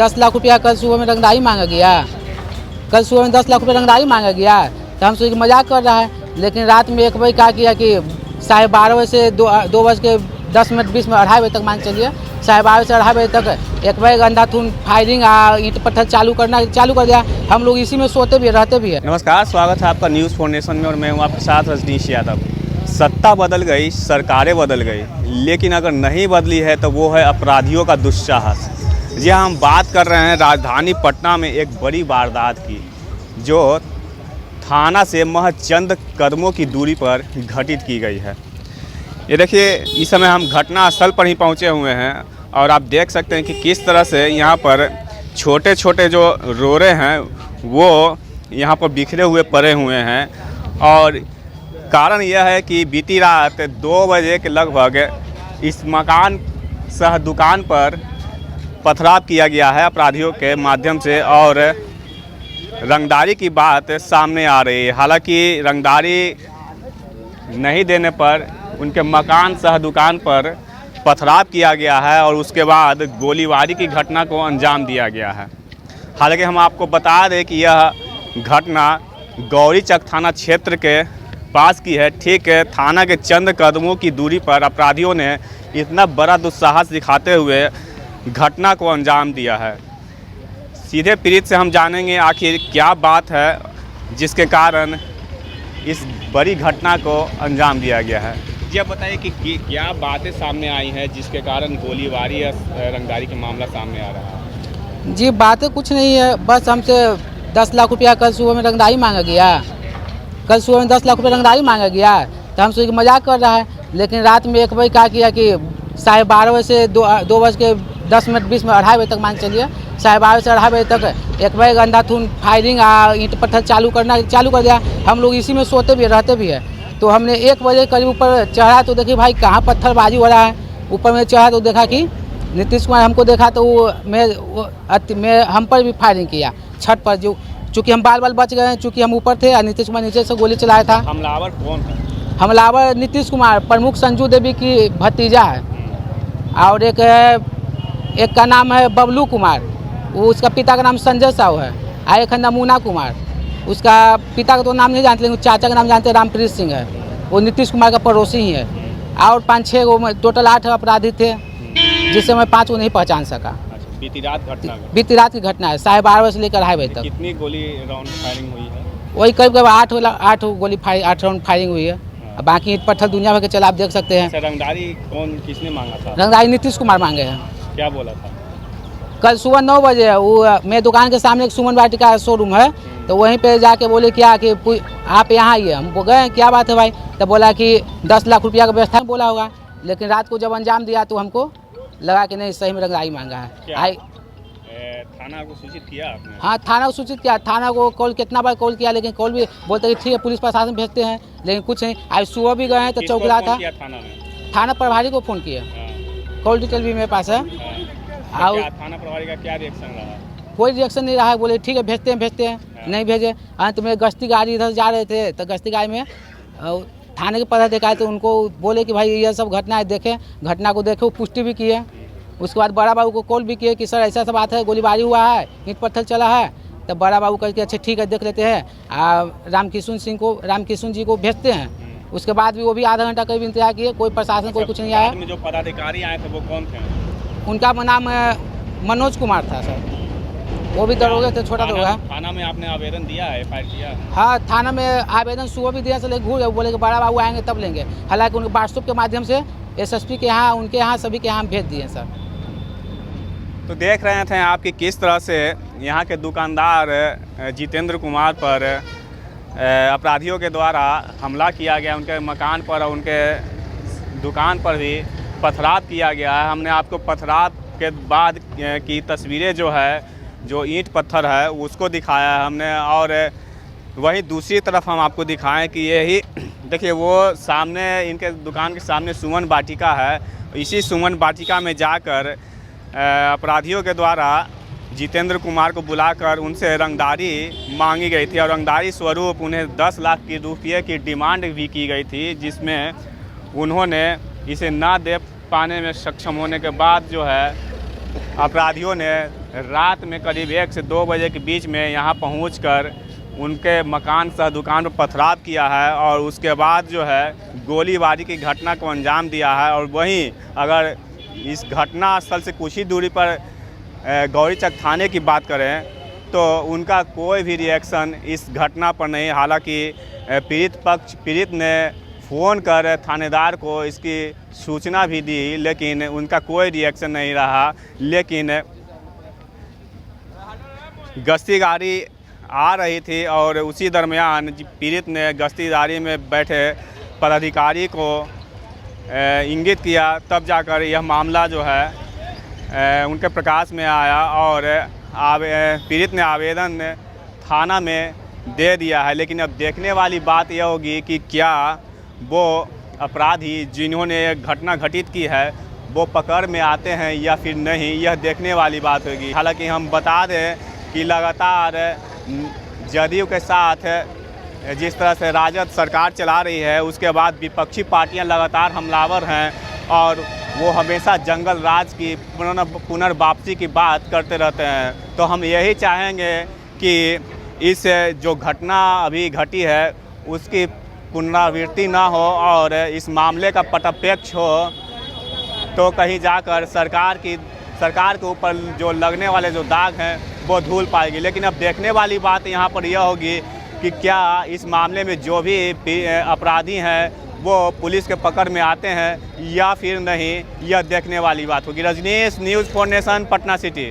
10 लाख रुपया कल सुबह में रंगदारी मांगा गया। कल सुबह में 10 लाख रुपया रंगदारी मांगा गया तो हम सोचे मजाक कर रहा है, लेकिन रात में 1 बजे क्या किया कि 12:30 से 2:10 20 मिनट 2:30 बजे तक मान चलिए 12:30 से 2:30 बजे तक 1 बजे अंधाधुंध फायरिंग ईंट पत्थर चालू कर दिया। हम लोग इसी में सोते भी रहते भी है। नमस्कार, स्वागत है आपका न्यूज़ फोर्नेशन में और मैं हूँ आपके साथ रजनीश यादव। सत्ता बदल गई, सरकारें बदल गई, लेकिन अगर नहीं बदली है तो वो है अपराधियों का दुस्साहस। जी हाँ, हम बात कर रहे हैं राजधानी पटना में एक बड़ी वारदात की, जो थाना से महज चंद कदमों की दूरी पर घटित की गई है। ये देखिए, इस समय हम घटनास्थल पर ही पहुंचे हुए हैं और आप देख सकते हैं कि किस तरह से यहाँ पर छोटे छोटे जो रोड़े हैं वो यहाँ पर बिखरे हुए पड़े हुए हैं। और कारण यह है कि बीती रात 2 बजे के लगभग इस मकान सह दुकान पर पथराव किया गया है अपराधियों के माध्यम से और रंगदारी की बात सामने आ रही है। हालांकि रंगदारी नहीं देने पर उनके मकान सह दुकान पर पथराव किया गया है और उसके बाद गोलीबारी की घटना को अंजाम दिया गया है। हालांकि हम आपको बता दें कि यह घटना गौरीचक थाना क्षेत्र के पास की है। ठीक है, थाना के चंद कदमों की दूरी पर अपराधियों ने इतना बड़ा दुस्साहस दिखाते हुए घटना को अंजाम दिया है। सीधे पीड़ित से हम जानेंगे आखिर क्या बात है जिसके कारण इस बड़ी घटना को अंजाम दिया गया है। जी आप बताइए कि क्या बातें सामने आई हैं जिसके कारण गोलीबारी या रंगदारी का मामला सामने आ रहा है। जी बातें कुछ नहीं है, बस हमसे 10 लाख रुपया कल सुबह में रंगदारी मांगा गया। कल सुबह में 10 लाख रुपया रंगदारी मांगा गया तो हम सोचे मजाक कर रहा है, लेकिन रात में 1 बजे क्या किया कि 12:30 से 2:10 20 मिनट 2:30 बजे तक मान चलिए 12:30 से 2:30 बजे तक 1 बजे अंधाधुंध फायरिंग ईंट पत्थर चालू कर दिया। हम लोग इसी में सोते भी रहते भी है। तो हमने 1 बजे करीब ऊपर चढ़ा तो देखिए भाई कहाँ पत्थरबाजी हो रहा है। ऊपर में चढ़ा तो देखा कि नीतीश कुमार हमको देखा तो मैं हम पर भी फायरिंग किया छत पर। जो चूँकि हम बाल बच गए हैं, चूँकि हम ऊपर थे और नीतीश कुमार नीचे से गोली चलाया था। हमलावर कौन है? हमलावर नीतीश कुमार प्रमुख संजू देवी की भतीजा है और एक का नाम है बबलू कुमार, वो उसका पिता का नाम संजय साहू है। और एक है नमूना कुमार, उसका पिता का तो नाम नहीं जानते लेकिन चाचा का नाम जानते हैं, रामप्रीत सिंह है, वो नीतीश कुमार का पड़ोसी ही है। और 5-6 वो टोटल 8 अपराधी थे जिससे मैं 5 को नहीं पहचान सका। बीती रात की घटना है 12:30 बजे से लेकर 2:30 बजे तक। कितनी गोली राउंड फायरिंग हुई है? वही करीब 8 गोली 8 राउंड फायरिंग हुई है। बाकी ईंट पत्थर दुनिया भर के चला, आप देख सकते हैं। रंगदारी किसने मांगा था? रंगदारी नीतीश कुमार मांगे हैं। क्या बोला था? कल सुबह 9 बजे वो मेरे दुकान के सामने एक सुमन वाटिका शोरूम है, तो वहीं पे जाके बोले क्या कि आप यहाँ आइए। हम गए, क्या बात है भाई? तो बोला कि 10 लाख रुपया का व्यवस्था बोला होगा, लेकिन रात को जब अंजाम दिया तो हमको लगा कि नहीं सही में रंगदारी मांगा है। थाना को सूचित किया आपने? हाँ, थाना को सूचित किया। थाना को कॉल कितना बार कॉल किया, लेकिन कॉल भी बोलते कि ठीक है पुलिस प्रशासन भेजते हैं, लेकिन कुछ नहीं। आज सुबह भी गए हैं तो चौकीदार था, थाना प्रभारी को फ़ोन किया। कॉल डिटेल भी मेरे पास है। और थाना प्रभारी का क्या रिएक्शन रहा? कोई रिएक्शन नहीं रहा। बोले ठीक है भेजते हैं। नहीं भेजे। अंत में गश्ती गाड़ी इधर जा रहे थे तो गश्ती गाड़ी में थाने के पदाधिकारी तो उनको बोले कि भाई ये सब घटनाएं देखें, घटना को देखे, वो पुष्टि भी किए। उसके बाद बड़ा बाबू को कॉल भी किए कि सर ऐसा सब बात है, गोलीबारी हुआ है, ईंट पत्थर चला है। तब बड़ा बाबू कहते अच्छा ठीक है देख लेते हैं, रामकिशन जी को भेजते हैं। उसके बाद भी वो भी आधा घंटा करीब इंतजार किए, कोई प्रशासन कोई कुछ नहीं आया। जो पदाधिकारी आए थे वो कौन थे? उनका नाम मनोज कुमार था सर, वो भी दरोगे थे, छोटा दरोगा। थाना में आपने आवेदन दिया है, एफआईआर किया? हाँ, थाना में आवेदन सुबह भी दिया से लेकर घूर बोले कि बड़ा बाबू आएंगे तब लेंगे। हालांकि उनके व्हाट्सएप के माध्यम से एसएसपी के यहाँ, उनके यहाँ, सभी के यहाँ भेज दिए सर। तो देख रहे थे आप कि किस तरह से यहाँ के दुकानदार जितेंद्र कुमार पर अपराधियों के द्वारा हमला किया गया। उनके मकान पर और उनके दुकान पर भी पथराव किया गया है। हमने आपको पथराव के बाद की तस्वीरें जो ईंट पत्थर है उसको दिखाया है हमने, और वहीं दूसरी तरफ हम आपको दिखाएं कि यही देखिए वो सामने इनके दुकान के सामने सुमन वाटिका है। इसी सुमन वाटिका में जाकर अपराधियों के द्वारा जितेंद्र कुमार को बुलाकर उनसे रंगदारी मांगी गई थी और रंगदारी स्वरूप उन्हें 10 लाख रुपये की डिमांड भी की गई थी, जिसमें उन्होंने इसे ना दे पाने में सक्षम होने के बाद जो है अपराधियों ने रात में करीब 1 से 2 बजे के बीच में यहाँ पहुंचकर उनके मकान सह दुकान पर पथराव किया है और उसके बाद जो है गोलीबारी की घटना को अंजाम दिया है। और वहीं अगर इस घटना स्थल से कुछ ही दूरी पर गौरीचक थाने की बात करें तो उनका कोई भी रिएक्शन इस घटना पर नहीं। हालांकि पीड़ित ने फ़ोन कर थानेदार को इसकी सूचना भी दी, लेकिन उनका कोई रिएक्शन नहीं रहा। लेकिन गश्ती गाड़ी आ रही थी और उसी दरमियान पीड़ित ने गश्ती गाड़ी में बैठे पदाधिकारी को इंगित किया, तब जाकर यह मामला जो है उनके प्रकाश में आया और पीड़ित ने आवेदन थाना में दे दिया है। लेकिन अब देखने वाली बात यह होगी कि क्या वो अपराधी जिन्होंने घटना घटित की है वो पकड़ में आते हैं या फिर नहीं, यह देखने वाली बात होगी। हालांकि हम बता दें कि लगातार जदयू के साथ जिस तरह से राजद सरकार चला रही है उसके बाद विपक्षी पार्टियां लगातार हमलावर हैं और वो हमेशा जंगल राज की पुनर्वापसी की बात करते रहते हैं। तो हम यही चाहेंगे कि इस जो घटना अभी घटी है उसकी पुनरावृत्ति ना हो और इस मामले का पटापेक्ष हो, तो कहीं जाकर सरकार के ऊपर जो लगने वाले जो दाग हैं वो धूल पाएगी। लेकिन अब देखने वाली बात यहाँ पर यह होगी कि क्या इस मामले में जो भी अपराधी हैं वो पुलिस के पकड़ में आते हैं या फिर नहीं, यह देखने वाली बात होगी। Rajneesh, news 4 nation, Patna city.